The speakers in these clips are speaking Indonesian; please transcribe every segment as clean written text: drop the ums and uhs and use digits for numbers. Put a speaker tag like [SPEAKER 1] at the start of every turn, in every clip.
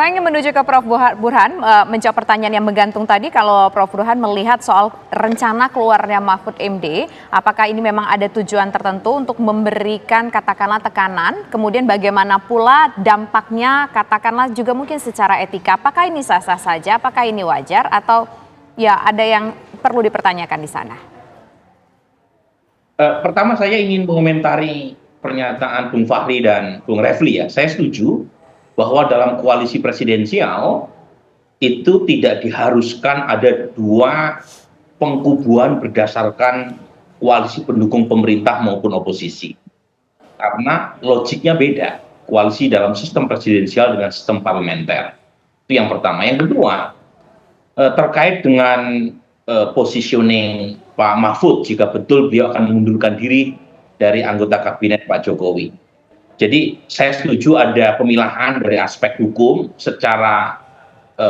[SPEAKER 1] Saya ingin menuju ke Prof. Burhan, menjawab pertanyaan yang menggantung tadi. Kalau Prof. Burhan melihat soal rencana keluarnya Mahfud MD, apakah ini memang ada tujuan tertentu untuk memberikan katakanlah tekanan, kemudian bagaimana pula dampaknya katakanlah juga mungkin secara etika, apakah ini sah-sah saja, apakah ini wajar, atau ya ada yang perlu dipertanyakan di sana?
[SPEAKER 2] Pertama saya ingin mengomentari pernyataan Bung Fahri dan Bung Refli ya. Saya setuju bahwa dalam koalisi presidensial itu tidak diharuskan ada dua pengkubuan berdasarkan koalisi pendukung pemerintah maupun oposisi. Karena logiknya beda, koalisi dalam sistem presidensial dengan sistem parlementer. Itu yang pertama. Yang kedua, terkait dengan positioning Pak Mahfud jika betul beliau akan mengundurkan diri dari anggota kabinet Pak Jokowi. Jadi saya setuju ada pemilahan dari aspek hukum. Secara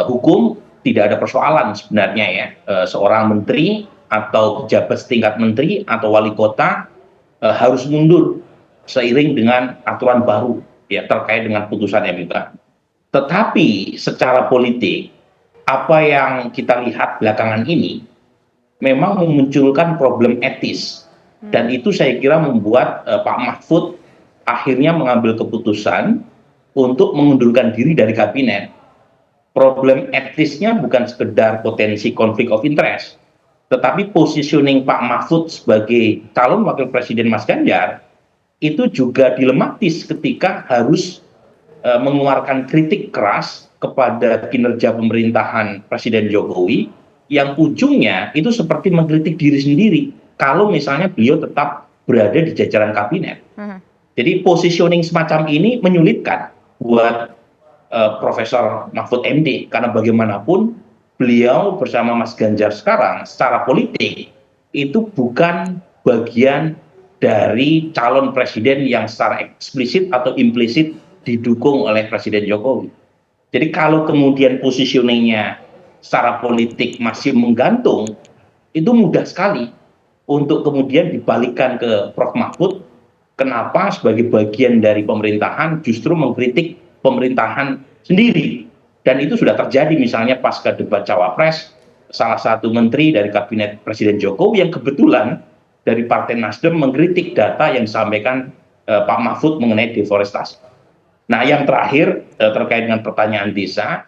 [SPEAKER 2] hukum tidak ada persoalan sebenarnya ya, seorang menteri atau pejabat setingkat menteri atau wali kota harus mundur seiring dengan aturan baru ya terkait dengan putusan MK. Tetapi secara politik apa yang kita lihat belakangan ini memang memunculkan problem etis, dan itu saya kira membuat Pak Mahfud akhirnya mengambil keputusan untuk mengundurkan diri dari kabinet. Problem etisnya bukan sekedar potensi konflik of interest, tetapi positioning Pak Mahfud sebagai calon wakil presiden Mas Ganjar itu juga dilematis ketika harus mengeluarkan kritik keras kepada kinerja pemerintahan Presiden Jokowi yang ujungnya itu seperti mengkritik diri sendiri kalau misalnya beliau tetap berada di jajaran kabinet. Jadi positioning semacam ini menyulitkan buat Profesor Mahfud MD karena bagaimanapun beliau bersama Mas Ganjar sekarang secara politik itu bukan bagian dari calon presiden yang secara eksplisit atau implisit didukung oleh Presiden Jokowi. Jadi kalau kemudian positioningnya secara politik masih menggantung, itu mudah sekali untuk kemudian dibalikkan ke Prof. Mahfud. Kenapa sebagai bagian dari pemerintahan justru mengkritik pemerintahan sendiri. Dan itu sudah terjadi misalnya pasca debat Cawapres, salah satu menteri dari kabinet Presiden Jokowi yang kebetulan dari Partai Nasdem mengkritik data yang disampaikan Pak Mahfud mengenai deforestasi. Nah yang terakhir terkait dengan pertanyaan desa,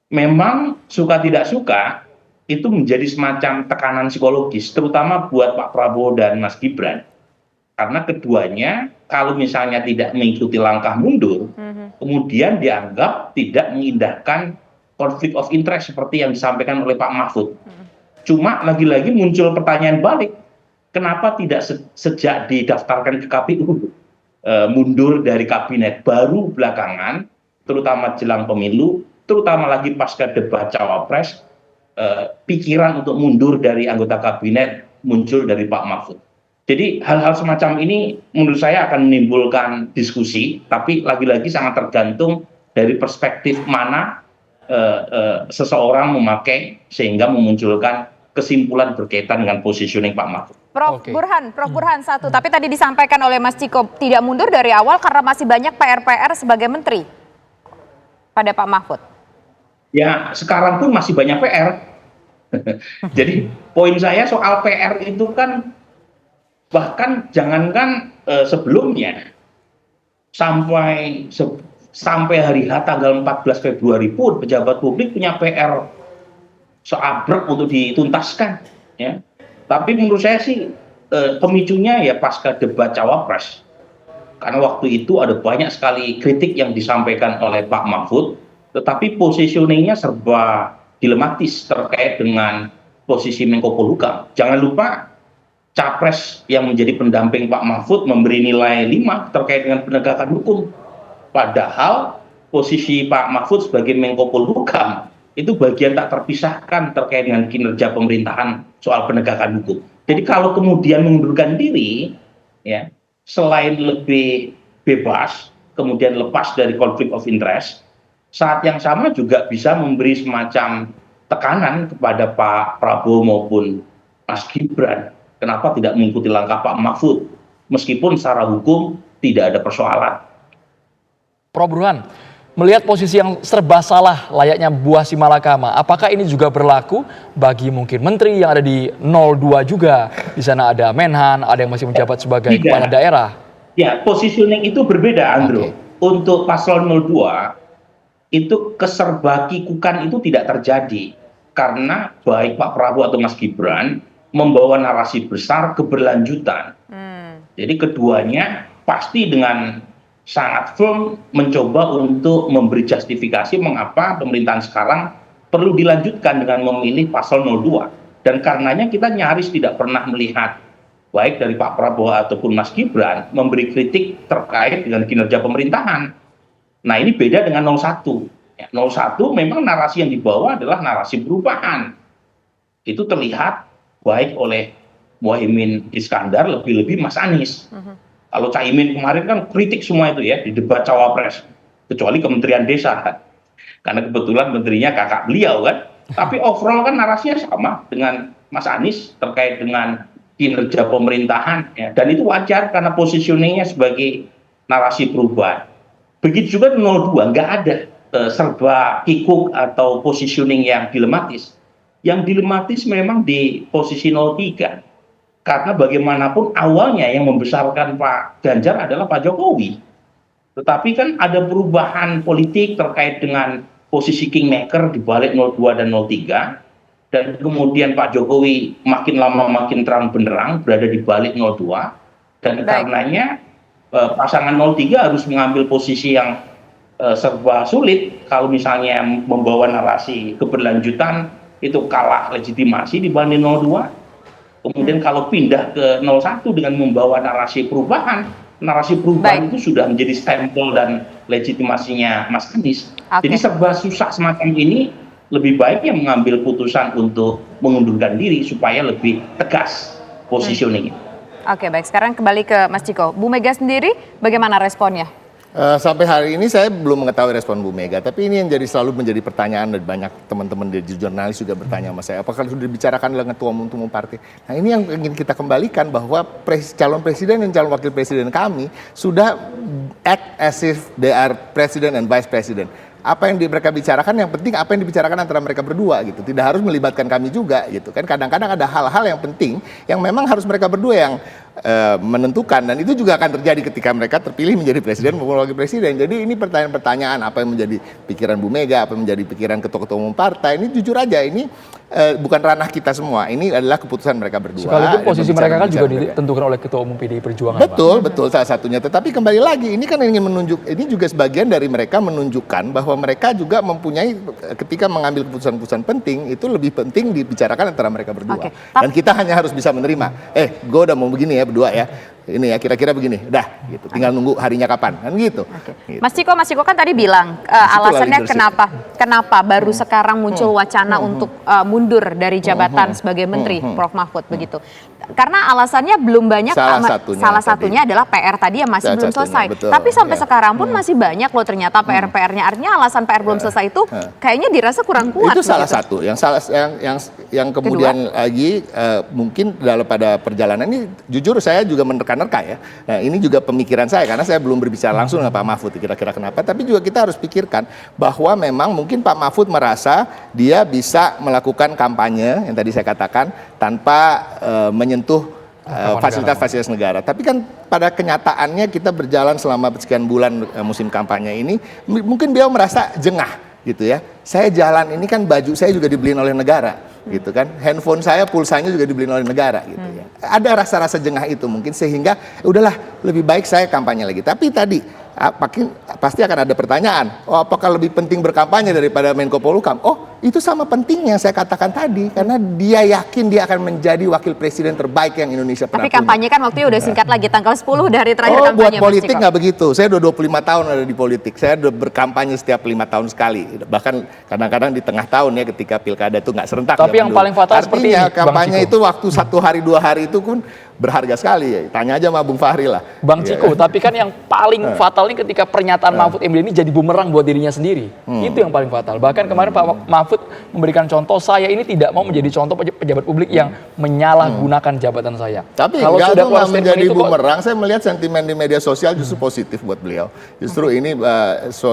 [SPEAKER 2] memang suka tidak suka itu menjadi semacam tekanan psikologis, terutama buat Pak Prabowo dan Mas Gibran. Karena keduanya kalau misalnya tidak mengikuti langkah mundur, kemudian dianggap tidak mengindahkan konflik of interest seperti yang disampaikan oleh Pak Mahfud. Cuma lagi-lagi muncul pertanyaan balik, kenapa tidak sejak didaftarkan ke KPU mundur dari kabinet, baru belakangan, terutama jelang pemilu, terutama lagi pasca debat Cawapres, pikiran untuk mundur dari anggota kabinet muncul dari Pak Mahfud. Jadi hal-hal semacam ini menurut saya akan menimbulkan diskusi, tapi lagi-lagi sangat tergantung dari perspektif mana seseorang memakai sehingga memunculkan kesimpulan berkaitan dengan positioning Pak Mahfud.
[SPEAKER 1] Prof. Burhan satu, tapi tadi disampaikan oleh Mas Ciko tidak mundur dari awal karena masih banyak PR-PR sebagai menteri pada Pak Mahfud.
[SPEAKER 2] Ya sekarang pun masih banyak PR. Jadi poin saya soal PR itu kan bahkan jangankan sebelumnya sampai hari H tanggal 14 Februari pun pejabat publik punya PR seabrek untuk dituntaskan ya. Tapi menurut saya sih pemicunya ya pasca debat Cawapres. Karena waktu itu ada banyak sekali kritik yang disampaikan oleh Pak Mahfud, tetapi positioningnya serba dilematis terkait dengan posisi Menko Polhukam. Jangan lupa Capres yang menjadi pendamping Pak Mahfud memberi nilai 5 terkait dengan penegakan hukum. Padahal posisi Pak Mahfud sebagai Menko Polhukam itu bagian tak terpisahkan terkait dengan kinerja pemerintahan soal penegakan hukum. Jadi kalau kemudian mengundurkan diri, ya selain lebih bebas, kemudian lepas dari konflik of interest, saat yang sama juga bisa memberi semacam tekanan kepada Pak Prabowo maupun Mas Gibran. Kenapa tidak mengikuti langkah Pak Mahfud? Meskipun secara hukum tidak ada persoalan.
[SPEAKER 3] Prof. Burhan, Melihat posisi yang serba salah layaknya buah si malakama, apakah ini juga berlaku bagi mungkin menteri yang ada di 02 juga? Di sana ada Menhan, ada yang masih menjabat sebagai kepala daerah.
[SPEAKER 2] Ya, positioning itu berbeda, Andro. Untuk paslon 02, itu keserbakikukan itu tidak terjadi. Karena baik Pak Prabowo atau Mas Gibran membawa narasi besar keberlanjutan. Jadi keduanya pasti dengan sangat firm mencoba untuk memberi justifikasi mengapa pemerintahan sekarang perlu dilanjutkan dengan memilih pasal 02. Dan karenanya kita nyaris tidak pernah melihat baik dari Pak Prabowo ataupun Mas Gibran memberi kritik terkait dengan kinerja pemerintahan. Nah ini beda dengan 01. Ya, 01 memang narasi yang dibawa adalah narasi perubahan. Itu terlihat baik oleh Muhaimin Iskandar, lebih-lebih Mas Anies. Kalau Caimin kemarin kan kritik semua itu ya di debat cawapres, kecuali Kementerian Desa, karena kebetulan menterinya kakak beliau kan. Tapi overall kan narasinya sama dengan Mas Anies terkait dengan kinerja pemerintahan, ya. Dan itu wajar karena positioningnya sebagai narasi perubahan. Begitu juga 02, nggak ada serba kikuk atau positioning yang dilematis. Yang dilematis memang di posisi 03. Karena bagaimanapun awalnya yang membesarkan Pak Ganjar adalah Pak Jokowi. Tetapi kan ada perubahan politik terkait dengan posisi kingmaker di balik 02 dan 03. Dan kemudian Pak Jokowi makin lama makin terang benderang berada di balik 02. Dan karenanya pasangan 03 harus mengambil posisi yang serba sulit. Kalau misalnya membawa narasi keberlanjutan itu kalah legitimasi dibanding 02. Kemudian kalau pindah ke 01 dengan membawa narasi perubahan itu sudah menjadi stempel dan legitimasinya Mas Anies. Jadi serba susah semacam ini, lebih baik yang mengambil putusan untuk mengundurkan diri supaya lebih tegas positioning.
[SPEAKER 1] Oke, baik. Sekarang kembali ke Mas Ciko. Bu Mega sendiri bagaimana responnya?
[SPEAKER 4] Sampai hari ini saya belum mengetahui respon Bu Mega, tapi ini yang selalu menjadi pertanyaan dan banyak teman-teman di jurnalis juga bertanya sama saya, apakah sudah dibicarakan dengan ketua umum partai? Nah ini yang ingin kita kembalikan bahwa calon presiden dan calon wakil presiden kami sudah act as if they are president and vice president. Apa yang mereka bicarakan, yang penting apa yang dibicarakan antara mereka berdua gitu. Tidak harus melibatkan kami juga gitu kan. Kadang-kadang ada hal-hal yang penting yang memang harus mereka berdua yang menentukan, dan itu juga akan terjadi ketika mereka terpilih menjadi presiden maupun wakil presiden. Jadi ini pertanyaan-pertanyaan apa yang menjadi pikiran Bu Mega, apa yang menjadi pikiran ketua-ketua umum partai. Ini jujur aja ini bukan ranah kita semua. Ini adalah keputusan mereka berdua.
[SPEAKER 3] Sekalipun posisi mereka kan juga ditentukan oleh ketua umum PDI Perjuangan.
[SPEAKER 4] Betul, betul salah satunya. Tetapi kembali lagi ini kan ingin menunjuk, ini juga sebagian dari mereka menunjukkan bahwa mereka juga mempunyai ketika mengambil keputusan-keputusan penting itu lebih penting dibicarakan antara mereka berdua. Dan kita hanya harus bisa menerima. Gue udah mau begini ya berdua ya. Ini ya kira-kira begini, udah gitu. Tinggal nunggu harinya kapan, kan gitu.
[SPEAKER 1] Gitu. Mas Ciko kan tadi bilang alasannya kenapa baru sekarang muncul wacana untuk mundur dari jabatan sebagai menteri, Prof Mahfud begitu. Karena alasannya belum banyak, salah satunya adalah PR tadi yang masih belum selesai. Betul, tapi sampai sekarang pun masih banyak loh ternyata PR-PR-nya. Artinya alasan PR belum selesai itu kayaknya dirasa kurang kuat.
[SPEAKER 4] Itu salah satu. Yang kemudian lagi mungkin dalam pada perjalanan ini jujur saya juga menerka-nerka ya. Nah ini juga pemikiran saya karena saya belum berbicara langsung dengan Pak Mahfud kira-kira kenapa. Tapi juga kita harus pikirkan bahwa memang mungkin Pak Mahfud merasa dia bisa melakukan kampanye yang tadi saya katakan tanpa menyentuh fasilitas-fasilitas negara. Tapi kan pada kenyataannya kita berjalan selama sekian bulan musim kampanye ini, mungkin beliau merasa jengah gitu ya. Saya jalan ini kan baju saya juga dibeliin oleh negara gitu kan. Handphone saya, pulsanya juga dibeliin oleh negara gitu ya. Ada rasa-rasa jengah itu mungkin sehingga udahlah lebih baik saya kampanye lagi. Tapi tadi pasti akan ada pertanyaan, apakah lebih penting berkampanye daripada Menko Polhukam? Itu sama pentingnya saya katakan tadi, karena dia yakin dia akan menjadi wakil presiden terbaik yang Indonesia pernah punya.
[SPEAKER 1] Tapi kampanye kan waktunya udah singkat lagi, tanggal 10 dari terakhir kampanye.
[SPEAKER 4] Buat politik nggak begitu, saya udah 25 tahun ada di politik, saya udah berkampanye setiap 5 tahun sekali, bahkan kadang-kadang di tengah tahun ya ketika pilkada itu nggak serentak.
[SPEAKER 3] Tapi yang paling fatal seperti ini,
[SPEAKER 4] kampanye itu waktu 1 hari 2 hari itu pun berharga sekali. Tanya aja sama Bung Fahri lah.
[SPEAKER 3] Bang Ciko, tapi kan yang paling fatal ini ketika pernyataan Mahfud MD ini jadi bumerang buat dirinya sendiri. Itu yang paling fatal. Bahkan kemarin Pak Mahfud memberikan contoh, saya ini tidak mau menjadi contoh pejabat publik yang menyalahgunakan jabatan saya.
[SPEAKER 4] Tapi
[SPEAKER 3] kalau
[SPEAKER 4] nggak
[SPEAKER 3] sudah
[SPEAKER 4] tuh
[SPEAKER 3] keluar statement
[SPEAKER 4] menjadi
[SPEAKER 3] itu kok
[SPEAKER 4] bumerang, saya melihat sentimen di media sosial justru positif buat beliau. Justru ini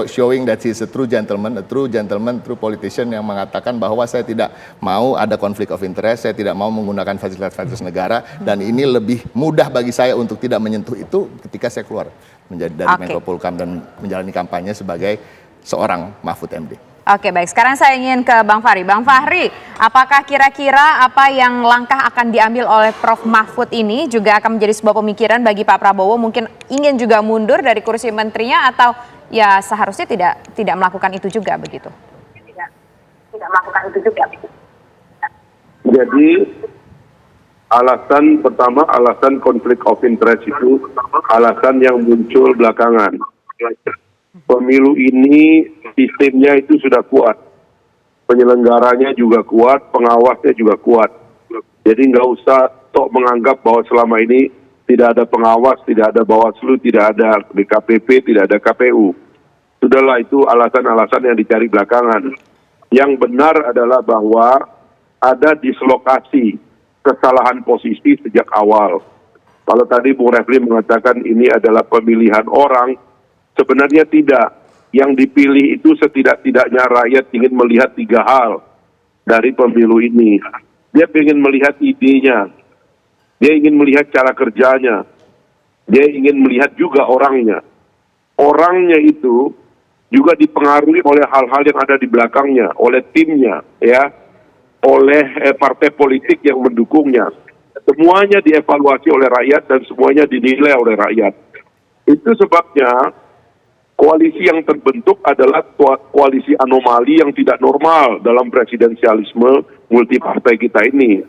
[SPEAKER 4] showing that he is a true gentleman, true politician yang mengatakan bahwa saya tidak mau ada konflik of interest, saya tidak mau menggunakan fasilitas-fasilitas negara, dan ini lebih mudah bagi saya untuk tidak menyentuh itu ketika saya keluar menjadi dari Menko Polhukam dan menjalani kampanye sebagai seorang Mahfud MD.
[SPEAKER 1] Oke, baik. Sekarang saya ingin ke Bang Fahri. Bang Fahri, apakah kira-kira apa yang langkah akan diambil oleh Prof. Mahfud ini juga akan menjadi sebuah pemikiran bagi Pak Prabowo, mungkin ingin juga mundur dari kursi menterinya, atau ya seharusnya tidak melakukan itu juga begitu? Tidak melakukan itu juga.
[SPEAKER 5] Jadi alasan pertama, alasan konflik of interest itu alasan yang muncul belakangan. Pemilu ini sistemnya itu sudah kuat, penyelenggaranya juga kuat, pengawasnya juga kuat. Jadi nggak usah tok menganggap bahwa selama ini tidak ada pengawas, tidak ada Bawaslu, tidak ada DKPP, tidak ada KPU. Sudahlah, itu alasan-alasan yang dicari belakangan. Yang benar adalah bahwa ada dislokasi, kesalahan posisi sejak awal. Kalau tadi Bung Refli mengatakan ini adalah pemilihan orang, sebenarnya tidak. Yang dipilih itu setidak-tidaknya rakyat ingin melihat 3 hal dari pemilu ini. Dia ingin melihat idenya, dia ingin melihat cara kerjanya, dia ingin melihat juga orangnya. Orangnya itu juga dipengaruhi oleh hal-hal yang ada di belakangnya, oleh timnya, ya, oleh partai politik yang mendukungnya. Semuanya dievaluasi oleh rakyat dan semuanya dinilai oleh rakyat. Itu sebabnya koalisi yang terbentuk adalah koalisi anomali yang tidak normal dalam presidensialisme multipartai kita ini.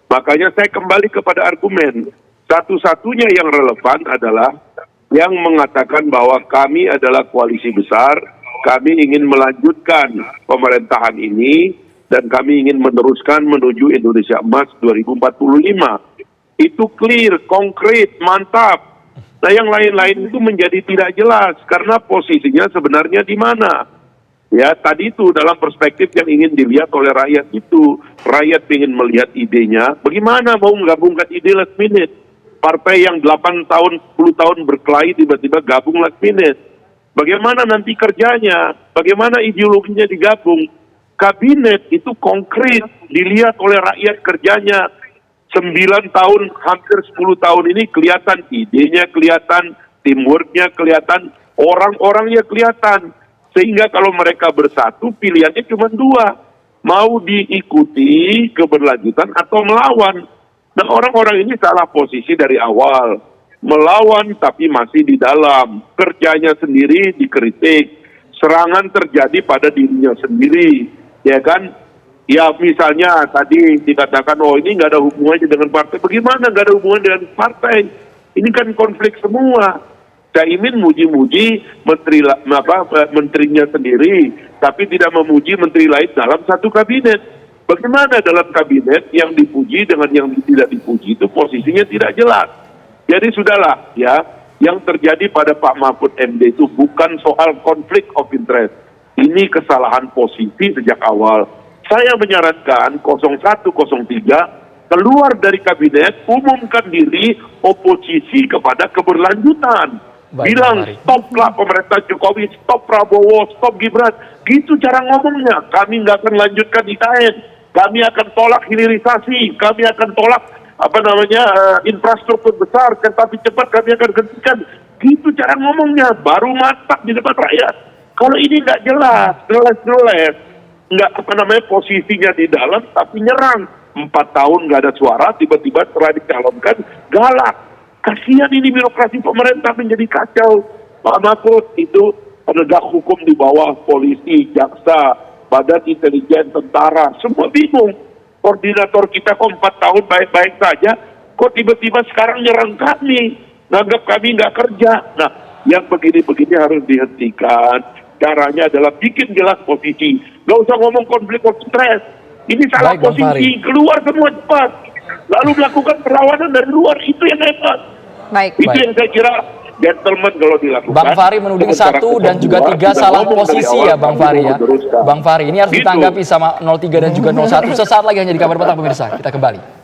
[SPEAKER 5] Makanya saya kembali kepada argumen. Satu-satunya yang relevan adalah yang mengatakan bahwa kami adalah koalisi besar, kami ingin melanjutkan pemerintahan ini, dan kami ingin meneruskan menuju Indonesia Emas 2045. Itu clear, konkret, mantap. Nah, yang lain-lain itu menjadi tidak jelas karena posisinya sebenarnya di mana. Ya, tadi itu dalam perspektif yang ingin dilihat oleh rakyat itu. Rakyat ingin melihat idenya, bagaimana mau menggabungkan ide last minute. Partai yang 8 tahun, 10 tahun berkelahi tiba-tiba gabung last minute. Bagaimana nanti kerjanya, bagaimana ideologinya digabung. Kabinet itu konkret, dilihat oleh rakyat kerjanya. 9 tahun, hampir 10 tahun ini kelihatan idenya, kelihatan teamworknya, kelihatan orang-orangnya kelihatan. Sehingga kalau mereka bersatu, pilihannya cuma 2. Mau diikuti keberlanjutan atau melawan. Dan orang-orang ini salah posisi dari awal. Melawan tapi masih di dalam. Kerjanya sendiri dikritik. Serangan terjadi pada dirinya sendiri. Ya kan, ya misalnya tadi dikatakan, oh ini nggak ada hubungannya dengan partai. Bagaimana nggak ada hubungan dengan partai? Ini kan konflik semua. Caimin muji-muji menterinya sendiri, tapi tidak memuji menteri lain dalam satu kabinet. Bagaimana dalam kabinet yang dipuji dengan yang tidak dipuji itu posisinya tidak jelas. Jadi sudahlah ya, yang terjadi pada Pak Mahfud MD itu bukan soal konflik of interest. Ini kesalahan posisi sejak awal. Saya menyarankan 01, 03 keluar dari kabinet, umumkan diri oposisi kepada keberlanjutan. Bilang stoplah pemerintah Jokowi, stop Prabowo, stop Gibran. Gitu cara ngomongnya. Kami nggak akan lanjutkan IKN. Kami akan tolak hilirisasi. Kami akan tolak infrastruktur besar, kereta api cepat kami akan hentikan. Gitu cara ngomongnya. Baru mantap di depan rakyat. Kalau ini nggak jelas, nggak posisinya di dalam, tapi nyerang. 4 tahun nggak ada suara, tiba-tiba setelah dicalonkan, galak. Kasihan ini birokrasi pemerintah menjadi kacau. Pak Mahfud itu penegak hukum di bawah polisi, jaksa, badan intelijen, tentara, semua bingung. Koordinator kita kok 4 tahun baik-baik saja, kok tiba-tiba sekarang nyerang kami, nganggap kami nggak kerja. Nah, yang begini-begini harus dihentikan. Caranya adalah bikin jelas posisi. Gak usah ngomong konflik of interest. Ini salah posisi, keluar semua cepat. lalu melakukan perlawanan dari luar, itu yang hebat.
[SPEAKER 1] Baik.
[SPEAKER 5] Itu yang saya kira gentleman kalau dilakukan.
[SPEAKER 3] Bang Fahri menuding
[SPEAKER 5] Sementara
[SPEAKER 3] 1 dan juga 3
[SPEAKER 5] sudah
[SPEAKER 3] salah
[SPEAKER 5] ngomong dari
[SPEAKER 3] posisi
[SPEAKER 5] awal,
[SPEAKER 3] ya Bang
[SPEAKER 5] kami
[SPEAKER 3] Fahri
[SPEAKER 5] mau
[SPEAKER 3] ya.
[SPEAKER 5] meneruskan.
[SPEAKER 3] Bang Fahri ini harus
[SPEAKER 5] Gitu.
[SPEAKER 3] ditanggapi sama 03 dan juga 01. Sesaat lagi hanya di Kabar Petang pemirsa. Kita kembali.